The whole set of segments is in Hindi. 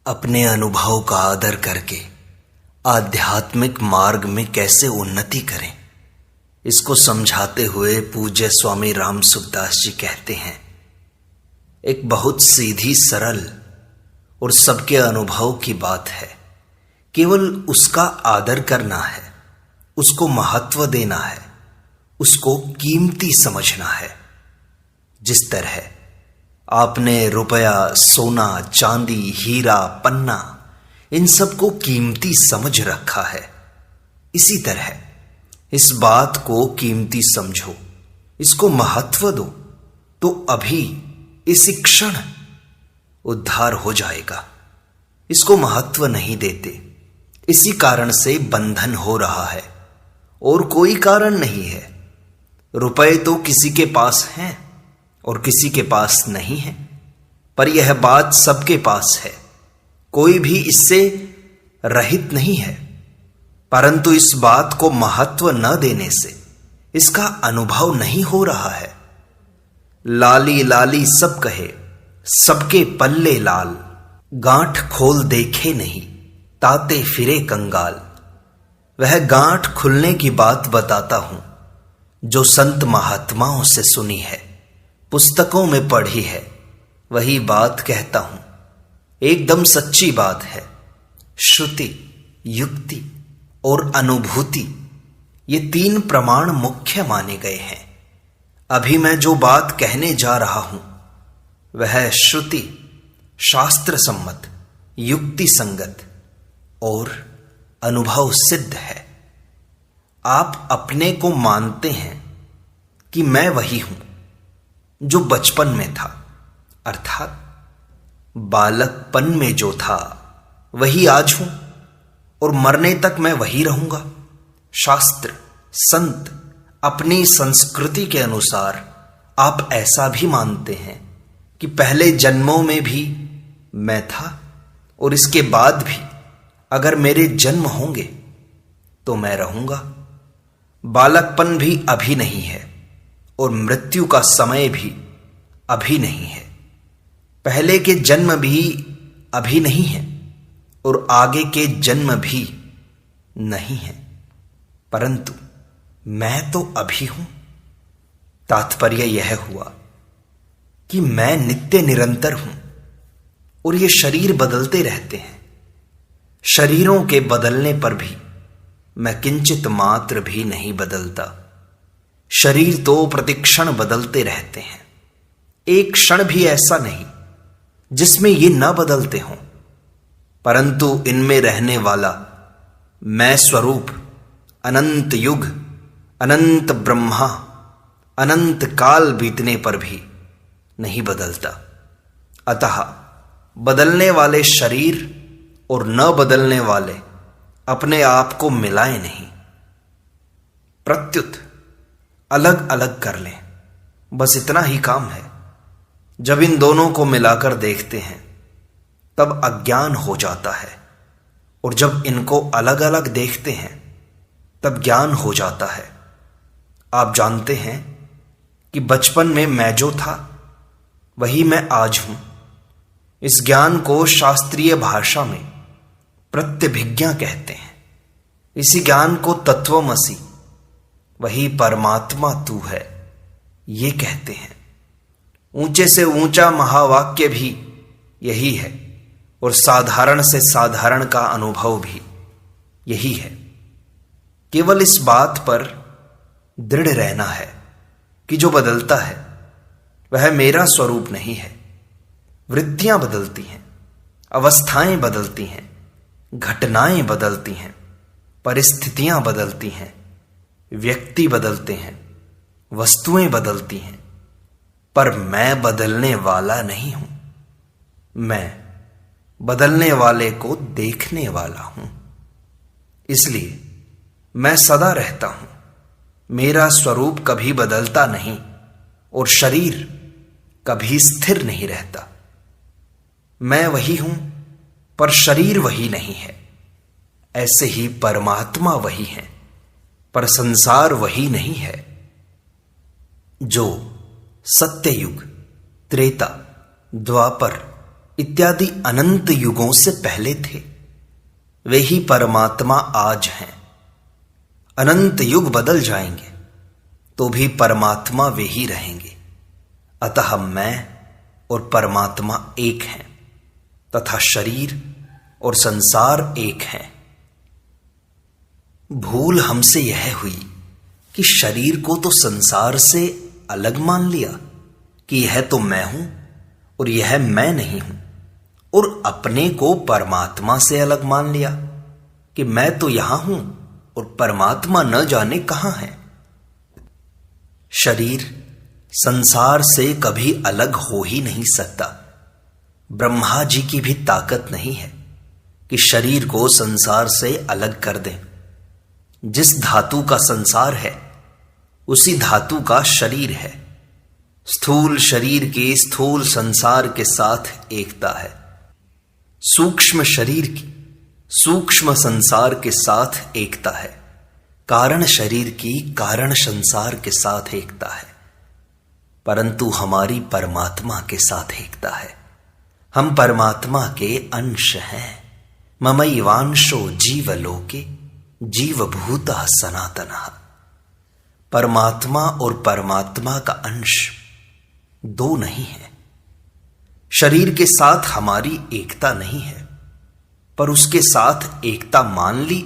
अपने अनुभव का आदर करके आध्यात्मिक मार्ग में कैसे उन्नति करें, इसको समझाते हुए पूज्य स्वामी राम सुखदास जी कहते हैं, एक बहुत सीधी सरल और सबके अनुभव की बात है। केवल उसका आदर करना है, उसको महत्व देना है, उसको कीमती समझना है। जिस तरह आपने रुपया, सोना, चांदी, हीरा, पन्ना इन सबको कीमती समझ रखा है, इसी तरह इस बात को कीमती समझो, इसको महत्व दो, तो अभी इसी क्षण उद्धार हो जाएगा। इसको महत्व नहीं देते, इसी कारण से बंधन हो रहा है और कोई कारण नहीं है। रुपए तो किसी के पास हैं और किसी के पास नहीं है, पर यह बात सबके पास है, कोई भी इससे रहित नहीं है। परंतु इस बात को महत्व न देने से इसका अनुभव नहीं हो रहा है। लाली लाली सब कहे, सबके पल्ले लाल, गांठ खोल देखे नहीं, ताते फिरे कंगाल। वह गांठ खुलने की बात बताता हूं जो संत महात्माओं से सुनी है, पुस्तकों में पढ़ी है, वही बात कहता हूं। एकदम सच्ची बात है। श्रुति, युक्ति और अनुभूति, ये तीन प्रमाण मुख्य माने गए हैं। अभी मैं जो बात कहने जा रहा हूं वह श्रुति, शास्त्र सम्मत, युक्ति संगत और अनुभव सिद्ध है। आप अपने को मानते हैं कि मैं वही हूं जो बचपन में था, अर्थात बालकपन में जो था वही आज हूं और मरने तक मैं वही रहूंगा। शास्त्र, संत, अपनी संस्कृति के अनुसार आप ऐसा भी मानते हैं कि पहले जन्मों में भी मैं था और इसके बाद भी अगर मेरे जन्म होंगे तो मैं रहूंगा। बालकपन भी अभी नहीं है और मृत्यु का समय भी अभी नहीं है। पहले के जन्म भी अभी नहीं है और आगे के जन्म भी नहीं है, परंतु मैं तो अभी हूं। तात्पर्य यह हुआ कि मैं नित्य निरंतर हूं और ये शरीर बदलते रहते हैं। शरीरों के बदलने पर भी मैं किंचित मात्र भी नहीं बदलता। शरीर तो प्रतिक्षण बदलते रहते हैं, एक क्षण भी ऐसा नहीं जिसमें ये न बदलते हों। परंतु इनमें रहने वाला मैं स्वरूप अनंत युग, अनंत ब्रह्मा, अनंत काल बीतने पर भी नहीं बदलता। अतः बदलने वाले शरीर और न बदलने वाले अपने आप को मिलाएं नहीं, प्रत्युत अलग अलग कर लें। बस इतना ही काम है। जब इन दोनों को मिलाकर देखते हैं तब अज्ञान हो जाता है, और जब इनको अलग अलग देखते हैं तब ज्ञान हो जाता है। आप जानते हैं कि बचपन में मैं जो था वही मैं आज हूं। इस ज्ञान को शास्त्रीय भाषा में प्रत्यभिज्ञा कहते हैं। इसी ज्ञान को तत्वमसि, वही परमात्मा तू है, ये कहते हैं। ऊंचे से ऊंचा महावाक्य भी यही है और साधारण से साधारण का अनुभव भी यही है। केवल इस बात पर दृढ़ रहना है कि जो बदलता है वह मेरा स्वरूप नहीं है। वृत्तियां बदलती हैं, अवस्थाएं बदलती हैं, घटनाएं बदलती हैं, परिस्थितियां बदलती हैं, व्यक्ति बदलते हैं, वस्तुएं बदलती हैं, पर मैं बदलने वाला नहीं हूं। मैं बदलने वाले को देखने वाला हूं। इसलिए मैं सदा रहता हूं। मेरा स्वरूप कभी बदलता नहीं और शरीर कभी स्थिर नहीं रहता। मैं वही हूं पर शरीर वही नहीं है। ऐसे ही परमात्मा वही है पर संसार वही नहीं है। जो सत्ययुग, त्रेता, द्वापर इत्यादि अनंत युगों से पहले थे, वे ही परमात्मा आज हैं। अनंत युग बदल जाएंगे तो भी परमात्मा वे ही रहेंगे। अतः मैं और परमात्मा एक हैं तथा शरीर और संसार एक है। भूल हमसे यह हुई कि शरीर को तो संसार से अलग मान लिया कि यह तो मैं हूं और यह मैं नहीं हूं, और अपने को परमात्मा से अलग मान लिया कि मैं तो यहां हूं और परमात्मा न जाने कहां है। शरीर संसार से कभी अलग हो ही नहीं सकता। ब्रह्मा जी की भी ताकत नहीं है कि शरीर को संसार से अलग कर दें। जिस धातु का संसार है उसी धातु का शरीर है। स्थूल शरीर के स्थूल संसार के साथ एकता है, सूक्ष्म शरीर की सूक्ष्म संसार के साथ एकता है, कारण शरीर की कारण संसार के साथ एकता है, परंतु हमारी परमात्मा के साथ एकता है। हम परमात्मा के अंश हैं। ममैवांशो जीवलोके जीवभूतः सनातनः। परमात्मा और परमात्मा का अंश दो नहीं है। शरीर के साथ हमारी एकता नहीं है, पर उसके साथ एकता मान ली,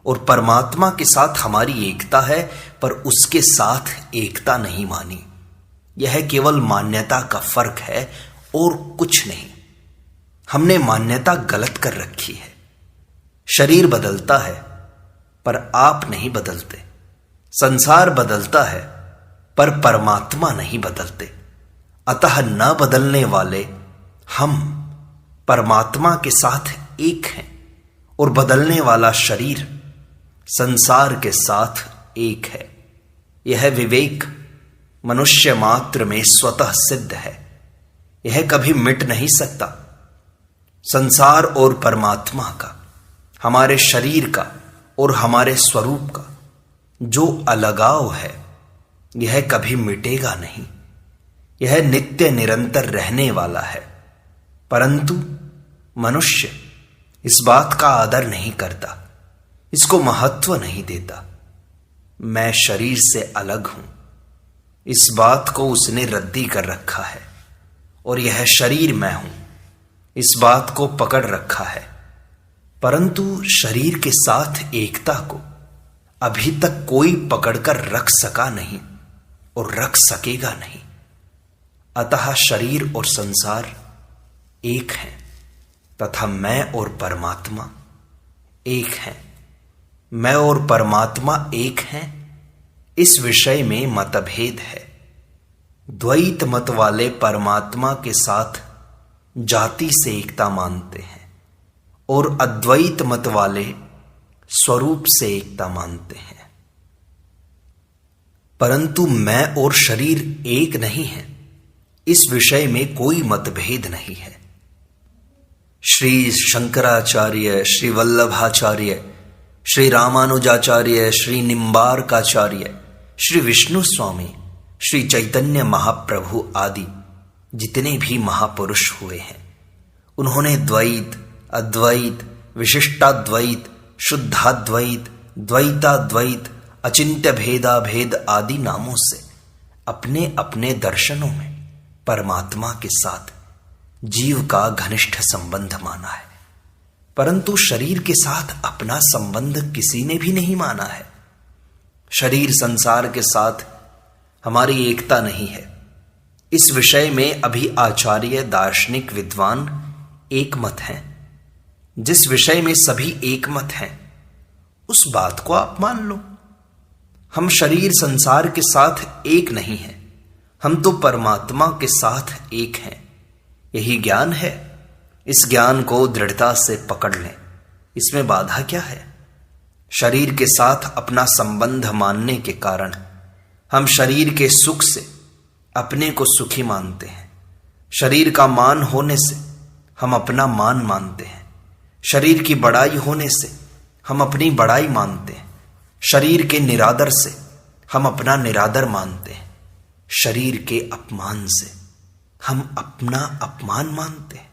और परमात्मा के साथ हमारी एकता है पर उसके साथ एकता नहीं मानी। यह केवल मान्यता का फर्क है और कुछ नहीं। हमने मान्यता गलत कर रखी है। शरीर बदलता है पर आप नहीं बदलते। संसार बदलता है पर परमात्मा नहीं बदलते। अतः न बदलने वाले हम परमात्मा के साथ एक हैं, और बदलने वाला शरीर संसार के साथ एक है। यह विवेक मनुष्य मात्र में स्वतः सिद्ध है। यह कभी मिट नहीं सकता। संसार और परमात्मा का, हमारे शरीर का और हमारे स्वरूप का जो अलगाव है, यह कभी मिटेगा नहीं। यह नित्य निरंतर रहने वाला है, परंतु मनुष्य इस बात का आदर नहीं करता, इसको महत्व नहीं देता। मैं शरीर से अलग हूं, इस बात को उसने रद्दी कर रखा है, और यह शरीर मैं हूं, इस बात को पकड़ रखा है। परंतु शरीर के साथ एकता को अभी तक कोई पकड़कर रख सका नहीं और रख सकेगा नहीं। अतः शरीर और संसार एक हैं तथा मैं और परमात्मा एक हैं। मैं और परमात्मा एक हैं, इस विषय में मतभेद है। द्वैत मत वाले परमात्मा के साथ जाति से एकता मानते हैं, और अद्वैत मत वाले स्वरूप से एकता मानते हैं। परंतु मैं और शरीर एक नहीं है, इस विषय में कोई मतभेद नहीं है। श्री शंकराचार्य, श्री वल्लभाचार्य, श्री रामानुजाचार्य, श्री निम्बार्काचार्य, श्री विष्णु स्वामी, श्री चैतन्य महाप्रभु आदि जितने भी महापुरुष हुए हैं, उन्होंने द्वैत, अद्वैत, विशिष्टाद्वैत, शुद्धाद्वैत, द्वैताद्वैत, अचिंत्य भेदाभेद आदि नामों से अपने अपने दर्शनों में परमात्मा के साथ जीव का घनिष्ठ संबंध माना है, परंतु शरीर के साथ अपना संबंध किसी ने भी नहीं माना है। शरीर संसार के साथ हमारी एकता नहीं है। इस विषय में अभी आचार्य, दार्शनिक, विद्वान एक मत हैं। जिस विषय में सभी एक मत हैं, उस बात को आप मान लो। हम शरीर संसार के साथ एक नहीं हैं, हम तो परमात्मा के साथ एक हैं। यही ज्ञान है। इस ज्ञान को दृढ़ता से पकड़ लें। इसमें बाधा क्या है? शरीर के साथ अपना संबंध मानने के कारण हम शरीर के सुख से अपने को सुखी मानते हैं। शरीर का मान होने से हम अपना मान मानते हैं। शरीर की बड़ाई होने से हम अपनी बड़ाई मानते हैं। शरीर के निरादर से हम अपना निरादर मानते हैं। शरीर के अपमान से हम अपना अपमान मानते हैं।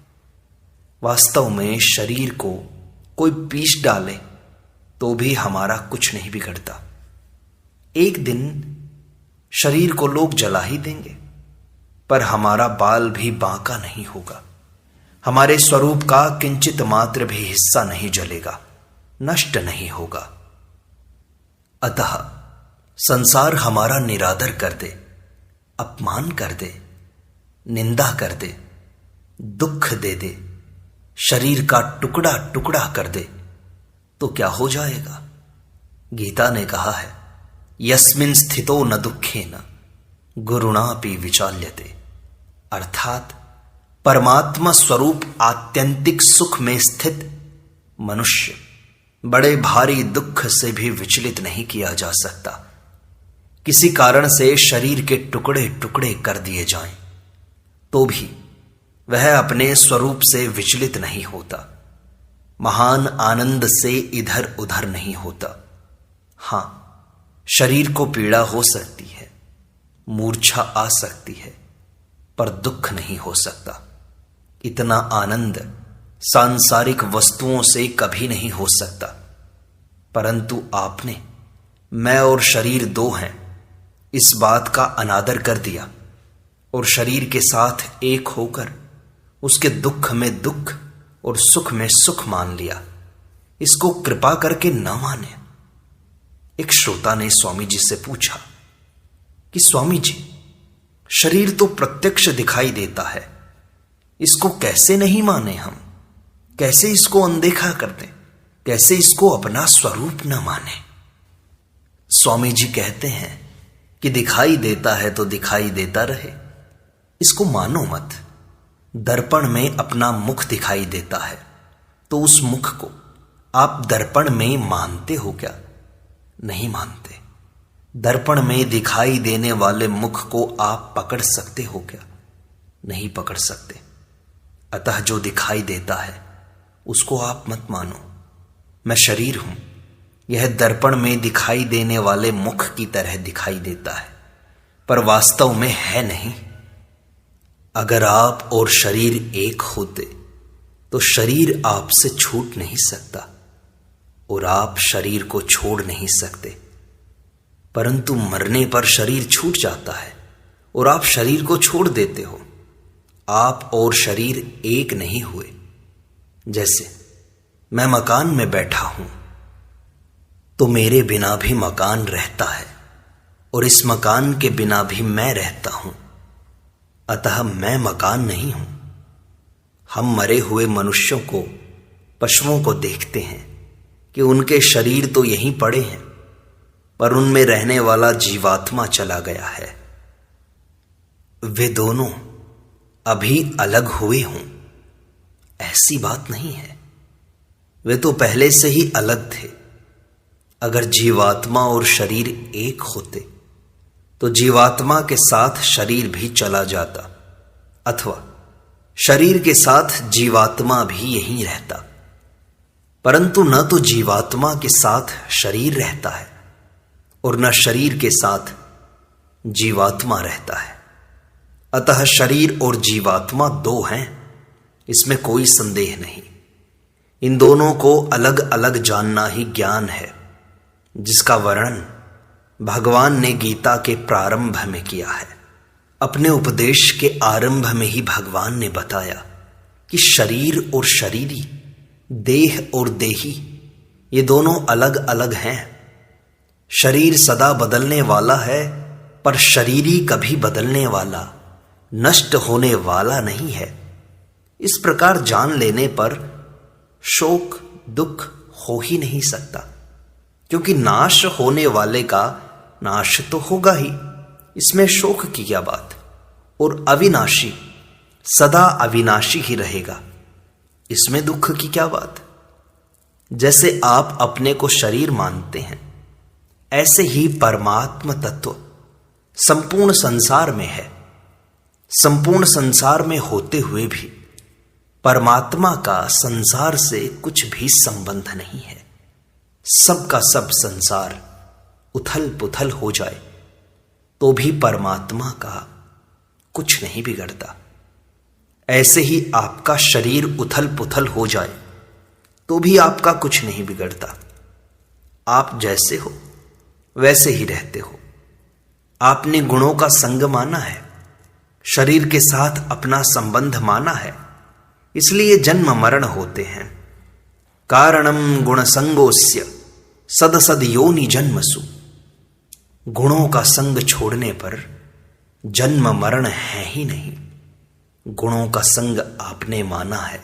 वास्तव में शरीर को कोई पीस डाले तो भी हमारा कुछ नहीं बिगड़ता। एक दिन शरीर को लोग जला ही देंगे, पर हमारा बाल भी बांका नहीं होगा। हमारे स्वरूप का किंचित मात्र भी हिस्सा नहीं जलेगा, नष्ट नहीं होगा। अतः संसार हमारा निरादर कर दे, अपमान कर दे, निंदा कर दे, दुख दे दे, शरीर का टुकड़ा टुकड़ा कर दे, तो क्या हो जाएगा? गीता ने कहा है, यस्मिन् स्थितो न दुखेन गुरुणापि विचाल्यते। अर्थात परमात्मा स्वरूप आत्यंतिक सुख में स्थित मनुष्य बड़े भारी दुख से भी विचलित नहीं किया जा सकता। किसी कारण से शरीर के टुकड़े टुकड़े कर दिए जाएं, तो भी वह अपने स्वरूप से विचलित नहीं होता, महान आनंद से इधर उधर नहीं होता। हां, शरीर को पीड़ा हो सकती है, मूर्छा आ सकती है, पर दुख नहीं हो सकता। इतना आनंद सांसारिक वस्तुओं से कभी नहीं हो सकता। परंतु आपने मैं और शरीर दो हैं इस बात का अनादर कर दिया और शरीर के साथ एक होकर उसके दुख में दुख और सुख में सुख मान लिया। इसको कृपा करके न माने। एक श्रोता ने स्वामी जी से पूछा कि स्वामी जी, शरीर तो प्रत्यक्ष दिखाई देता है, इसको कैसे नहीं माने हम? कैसे इसको अनदेखा कर दें? कैसे इसको अपना स्वरूप न माने? स्वामी जी कहते हैं कि दिखाई देता है तो दिखाई देता रहे, इसको मानो मत। दर्पण में अपना मुख दिखाई देता है तो उस मुख को आप दर्पण में मानते हो क्या? नहीं मानते। दर्पण में दिखाई देने वाले मुख को आप पकड़ सकते हो क्या? नहीं पकड़ सकते। अतः जो दिखाई देता है उसको आप मत मानो। मैं शरीर हूं, यह दर्पण में दिखाई देने वाले मुख की तरह दिखाई देता है, पर वास्तव में है नहीं। अगर आप और शरीर एक होते तो शरीर आपसे छूट नहीं सकता और आप शरीर को छोड़ नहीं सकते। परंतु मरने पर शरीर छूट जाता है और आप शरीर को छोड़ देते हो। आप और शरीर एक नहीं हुए। जैसे मैं मकान में बैठा हूं तो मेरे बिना भी मकान रहता है और इस मकान के बिना भी मैं रहता हूं। अतः मैं मकान नहीं हूं। हम मरे हुए मनुष्यों को, पशुओं को देखते हैं कि उनके शरीर तो यहीं पड़े हैं, पर उनमें रहने वाला जीवात्मा चला गया है। वे दोनों अभी अलग हुए हों, ऐसी बात नहीं है। वे तो पहले से ही अलग थे। अगर जीवात्मा और शरीर एक होते तो जीवात्मा के साथ शरीर भी चला जाता, अथवा शरीर के साथ जीवात्मा भी यहीं रहता। परंतु न तो जीवात्मा के साथ शरीर रहता है और न शरीर के साथ जीवात्मा रहता है। अतः शरीर और जीवात्मा दो हैं, इसमें कोई संदेह नहीं। इन दोनों को अलग अलग जानना ही ज्ञान है, जिसका वर्णन भगवान ने गीता के प्रारंभ में किया है। अपने उपदेश के आरंभ में ही भगवान ने बताया कि शरीर और शरीरी, देह और देही, ये दोनों अलग अलग हैं। शरीर सदा बदलने वाला है, पर शरीरी कभी बदलने वाला, नष्ट होने वाला नहीं है। इस प्रकार जान लेने पर शोक दुख हो ही नहीं सकता, क्योंकि नाश होने वाले का नाश तो होगा ही, इसमें शोक की क्या बात। और अविनाशी सदा अविनाशी ही रहेगा, इसमें दुख की क्या बात। जैसे आप अपने को शरीर मानते हैं, ऐसे ही परमात्म तत्व संपूर्ण संसार में है। संपूर्ण संसार में होते हुए भी परमात्मा का संसार से कुछ भी संबंध नहीं है। सबका सब संसार उथल पुथल हो जाए तो भी परमात्मा का कुछ नहीं बिगड़ता। ऐसे ही आपका शरीर उथल पुथल हो जाए तो भी आपका कुछ नहीं बिगड़ता। आप जैसे हो वैसे ही रहते हो। आपने गुणों का संग माना है, शरीर के साथ अपना संबंध माना है, इसलिए जन्म मरण होते हैं। कारणम गुण संगोस्य सद सद योनि जन्मसु। गुणों का संग छोड़ने पर जन्म मरण है ही नहीं। गुणों का संग आपने माना है,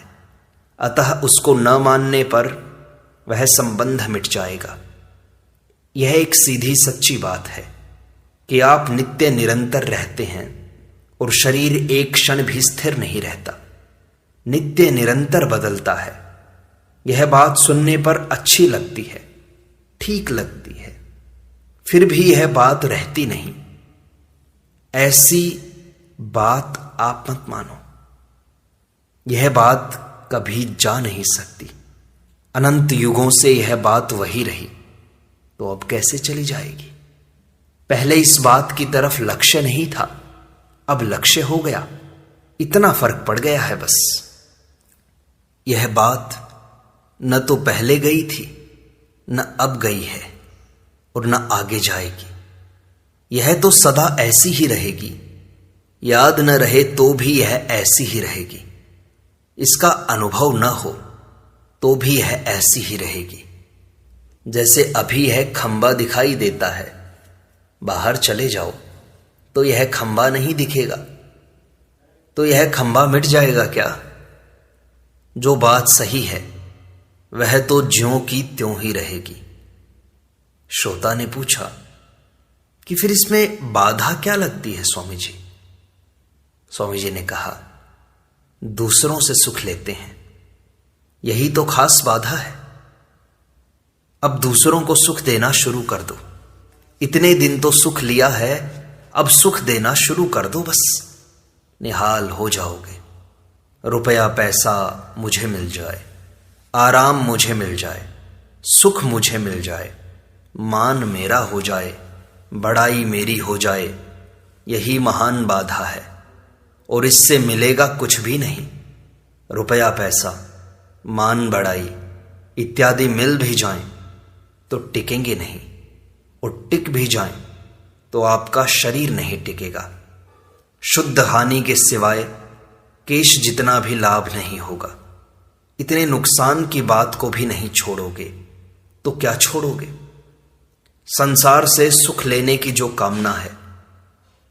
अतः उसको न मानने पर वह संबंध मिट जाएगा। यह एक सीधी सच्ची बात है कि आप नित्य निरंतर रहते हैं और शरीर एक क्षण भी स्थिर नहीं रहता, नित्य निरंतर बदलता है। यह बात सुनने पर अच्छी लगती है, ठीक लगती है, फिर भी यह बात रहती नहीं। ऐसी बात आप मत मानो। यह बात कभी जा नहीं सकती। अनंत युगों से यह बात वही रही, तो अब कैसे चली जाएगी? पहले इस बात की तरफ लक्ष्य नहीं था, अब लक्ष्य हो गया। इतना फर्क पड़ गया है बस। यह बात न तो पहले गई थी, न अब गई है और न आगे जाएगी। यह तो सदा ऐसी ही रहेगी। याद न रहे तो भी यह ऐसी ही रहेगी। इसका अनुभव न हो तो भी यह ऐसी ही रहेगी। जैसे अभी यह खंबा दिखाई देता है, बाहर चले जाओ तो यह खंबा नहीं दिखेगा, तो यह खंबा मिट जाएगा क्या? जो बात सही है वह तो ज्यों की त्यों ही रहेगी। श्रोता ने पूछा कि फिर इसमें बाधा क्या लगती है स्वामी जी? स्वामी जी ने कहा, दूसरों से सुख लेते हैं, यही तो खास बाधा है। अब दूसरों को सुख देना शुरू कर दो। इतने दिन तो सुख लिया है, अब सुख देना शुरू कर दो बस। निहाल हो जाओगे। रुपया पैसा मुझे मिल जाए, आराम मुझे मिल जाए, सुख मुझे मिल जाए, मान मेरा हो जाए, बड़ाई मेरी हो जाए, यही महान बाधा है। और इससे मिलेगा कुछ भी नहीं। रुपया पैसा, मान बढ़ाई इत्यादि मिल भी जाएं तो टिकेंगे नहीं, और टिक भी जाएं तो आपका शरीर नहीं टिकेगा। शुद्ध हानि के सिवाय केश जितना भी लाभ नहीं होगा। इतने नुकसान की बात को भी नहीं छोड़ोगे तो क्या छोड़ोगे? संसार से सुख लेने की जो कामना है,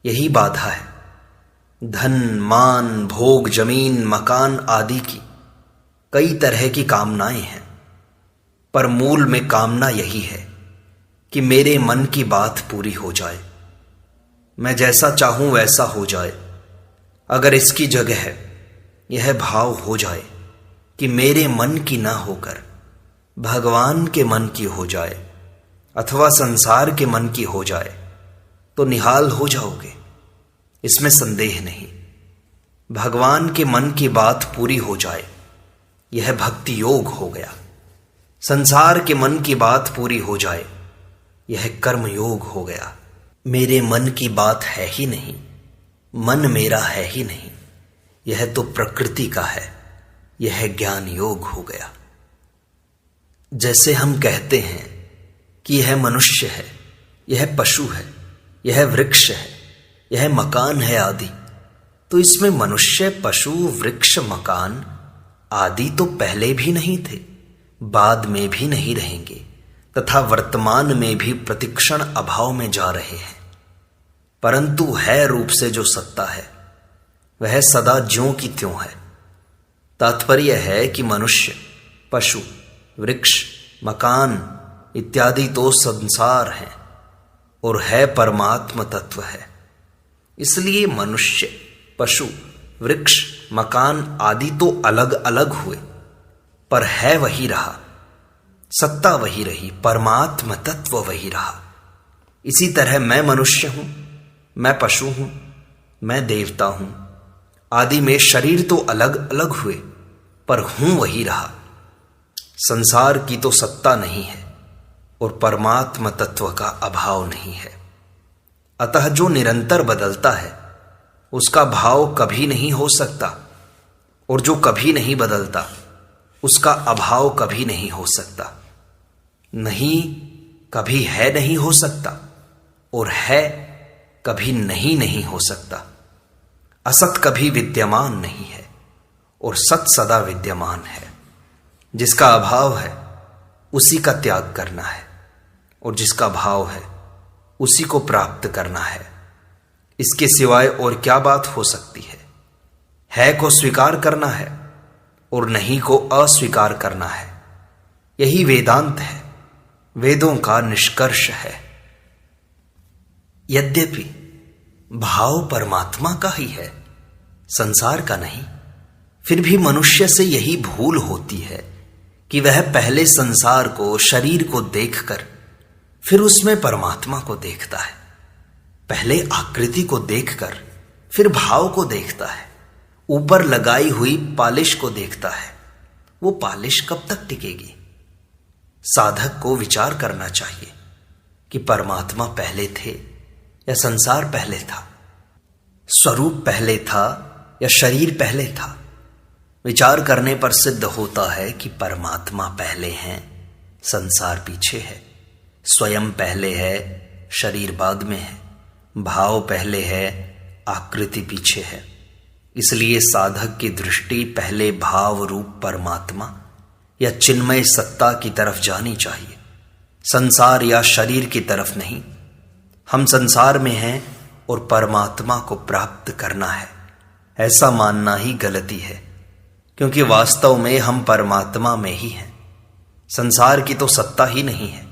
यही बाधा है। धन मान भोग जमीन मकान आदि की कई तरह की कामनाएं हैं, पर मूल में कामना यही है कि मेरे मन की बात पूरी हो जाए, मैं जैसा चाहूं वैसा हो जाए। अगर इसकी जगह है यह भाव हो जाए कि मेरे मन की ना होकर भगवान के मन की हो जाए अथवा संसार के मन की हो जाए, तो निहाल हो जाओगे, इसमें संदेह नहीं। भगवान के मन की बात पूरी हो जाए, यह भक्ति योग हो गया। संसार के मन की बात पूरी हो जाए, यह कर्म योग हो गया। मेरे मन की बात है ही नहीं, मन मेरा है ही नहीं, यह तो प्रकृति का है, यह ज्ञान योग हो गया। जैसे हम कहते हैं कि यह मनुष्य है, यह पशु है, यह वृक्ष है, यह मकान है आदि, तो इसमें मनुष्य पशु वृक्ष मकान आदि तो पहले भी नहीं थे, बाद में भी नहीं रहेंगे, तथा वर्तमान में भी प्रतिक्षण अभाव में जा रहे हैं। परंतु है रूप से जो सत्ता है वह सदा ज्यों की त्यों है। तात्पर्य है कि मनुष्य पशु वृक्ष मकान इत्यादि तो संसार हैं और है परमात्म तत्व है। इसलिए मनुष्य पशु वृक्ष मकान आदि तो अलग अलग हुए, पर है वही रहा, सत्ता वही रही, परमात्म तत्व वही रहा। इसी तरह मैं मनुष्य हूं, मैं पशु हूं, मैं देवता हूं आदि में शरीर तो अलग अलग हुए, पर हूं वही रहा। संसार की तो सत्ता नहीं है और परमात्म तत्व का अभाव नहीं है। अतः जो निरंतर बदलता है उसका भाव कभी नहीं हो सकता और जो कभी नहीं बदलता उसका अभाव कभी नहीं हो सकता। नहीं कभी है नहीं हो सकता और है कभी नहीं हो सकता। असत कभी विद्यमान नहीं है और सत सदा विद्यमान है। जिसका अभाव है उसी का त्याग करना है और जिसका भाव है उसी को प्राप्त करना है। इसके सिवाय और क्या बात हो सकती है को स्वीकार करना है और नहीं को अस्वीकार करना है। यही वेदांत है, वेदों का निष्कर्ष है। यद्यपि भाव परमात्मा का ही है, संसार का नहीं, फिर भी मनुष्य से यही भूल होती है कि वह पहले संसार को, शरीर को देखकर फिर उसमें परमात्मा को देखता है। पहले आकृति को देखकर फिर भाव को देखता है। ऊपर लगाई हुई पालिश को देखता है। वो पालिश कब तक टिकेगी? साधक को विचार करना चाहिए कि परमात्मा पहले थे या संसार पहले था, स्वरूप पहले था या शरीर पहले था। विचार करने पर सिद्ध होता है कि परमात्मा पहले हैं, संसार पीछे है। स्वयं पहले है, शरीर बाद में है। भाव पहले है, आकृति पीछे है। इसलिए साधक की दृष्टि पहले भाव रूप परमात्मा या चिन्मय सत्ता की तरफ जानी चाहिए, संसार या शरीर की तरफ नहीं। हम संसार में हैं और परमात्मा को प्राप्त करना है, ऐसा मानना ही गलती है, क्योंकि वास्तव में हम परमात्मा में ही हैं। संसार की तो सत्ता ही नहीं है।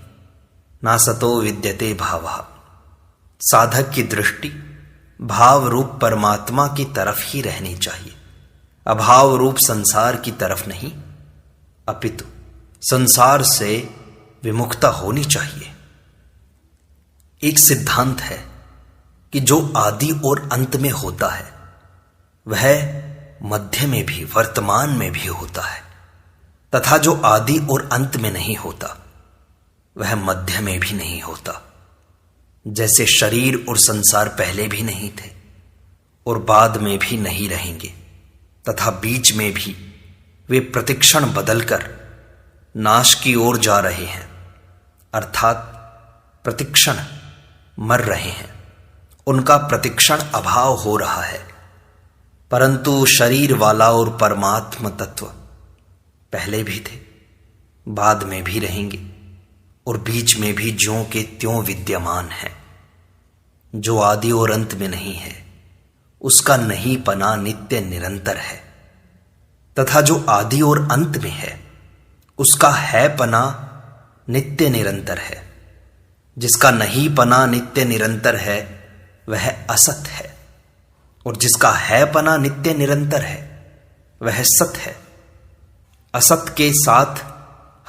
ना सतो विद्यते भावः। साधक की दृष्टि भाव रूप परमात्मा की तरफ ही रहनी चाहिए, अभाव रूप संसार की तरफ नहीं, अपितु संसार से विमुक्ता होनी चाहिए। एक सिद्धांत है कि जो आदि और अंत में होता है वह मध्य में भी, वर्तमान में भी होता है, तथा जो आदि और अंत में नहीं होता वह मध्य में भी नहीं होता। जैसे शरीर और संसार पहले भी नहीं थे और बाद में भी नहीं रहेंगे, तथा बीच में भी वे प्रतिक्षण बदलकर नाश की ओर जा रहे हैं, अर्थात प्रतिक्षण मर रहे हैं, उनका प्रतिक्षण अभाव हो रहा है। परंतु शरीर वाला और परमात्म तत्व पहले भी थे, बाद में भी रहेंगे और बीच में भी ज्यों के त्यों विद्यमान है। जो आदि और अंत में नहीं है उसका नहीं पना नित्य निरंतर है, तथा जो आदि और अंत में है उसका है पना नित्य निरंतर है। जिसका नहीं पना नित्य निरंतर है वह असत है, और जिसका है पना नित्य निरंतर है वह सत है। असत के साथ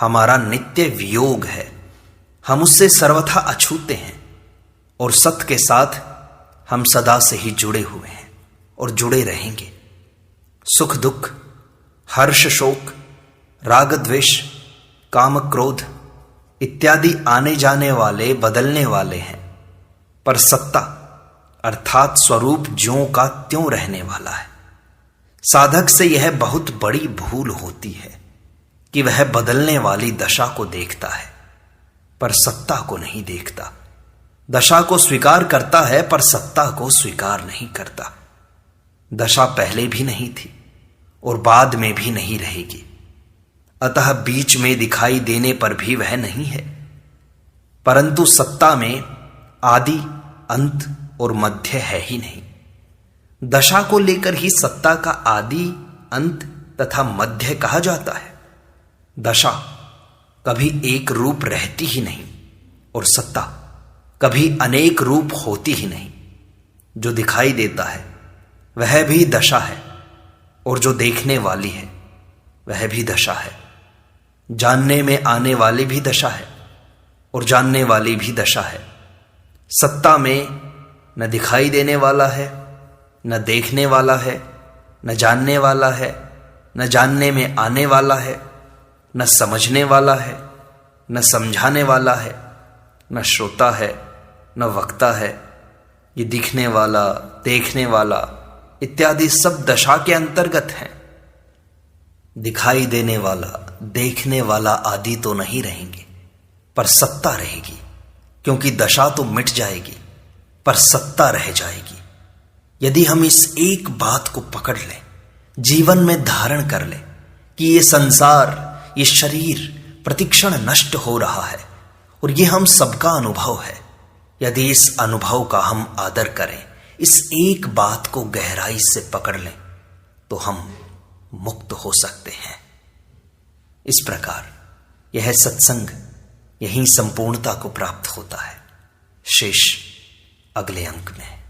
हमारा नित्य वियोग है, हम उससे सर्वथा अछूते हैं, और सत के साथ हम सदा से ही जुड़े हुए हैं और जुड़े रहेंगे। सुख दुख, हर्ष शोक, राग द्वेष, काम क्रोध इत्यादि आने जाने वाले, बदलने वाले हैं, पर सत्ता अर्थात स्वरूप ज्यों का त्यों रहने वाला है। साधक से यह बहुत बड़ी भूल होती है कि वह बदलने वाली दशा को देखता है पर सत्ता को नहीं देखता। दशा को स्वीकार करता है पर सत्ता को स्वीकार नहीं करता। दशा पहले भी नहीं थी और बाद में भी नहीं रहेगी, अतः बीच में दिखाई देने पर भी वह नहीं है। परंतु सत्ता में आदि, अंत और मध्य है ही नहीं। दशा को लेकर ही सत्ता का आदि, अंत तथा मध्य कहा जाता है। दशा कभी एक रूप रहती ही नहीं और सत्ता कभी अनेक रूप होती ही नहीं। जो दिखाई देता है वह भी दशा है और जो देखने वाली है वह भी दशा है। जानने में आने वाली भी दशा है और जानने वाली भी दशा है। सत्ता में न दिखाई देने वाला है, न देखने वाला है, न जानने वाला है, न जानने में आने वाला है, न समझने वाला है, न समझाने वाला है, न श्रोता है, न वक्ता है। ये दिखने वाला, देखने वाला इत्यादि सब दशा के अंतर्गत हैं। दिखाई देने वाला, देखने वाला आदि तो नहीं रहेंगे, पर सत्ता रहेगी, क्योंकि दशा तो मिट जाएगी पर सत्ता रह जाएगी। यदि हम इस एक बात को पकड़ लें, जीवन में धारण कर लें कि ये संसार, ये शरीर प्रतिक्षण नष्ट हो रहा है और ये हम सबका अनुभव है, यदि इस अनुभव का हम आदर करें, इस एक बात को गहराई से पकड़ लें, तो हम मुक्त हो सकते हैं। इस प्रकार यह सत्संग यहीं संपूर्णता को प्राप्त होता है। शेष अगले अंक में।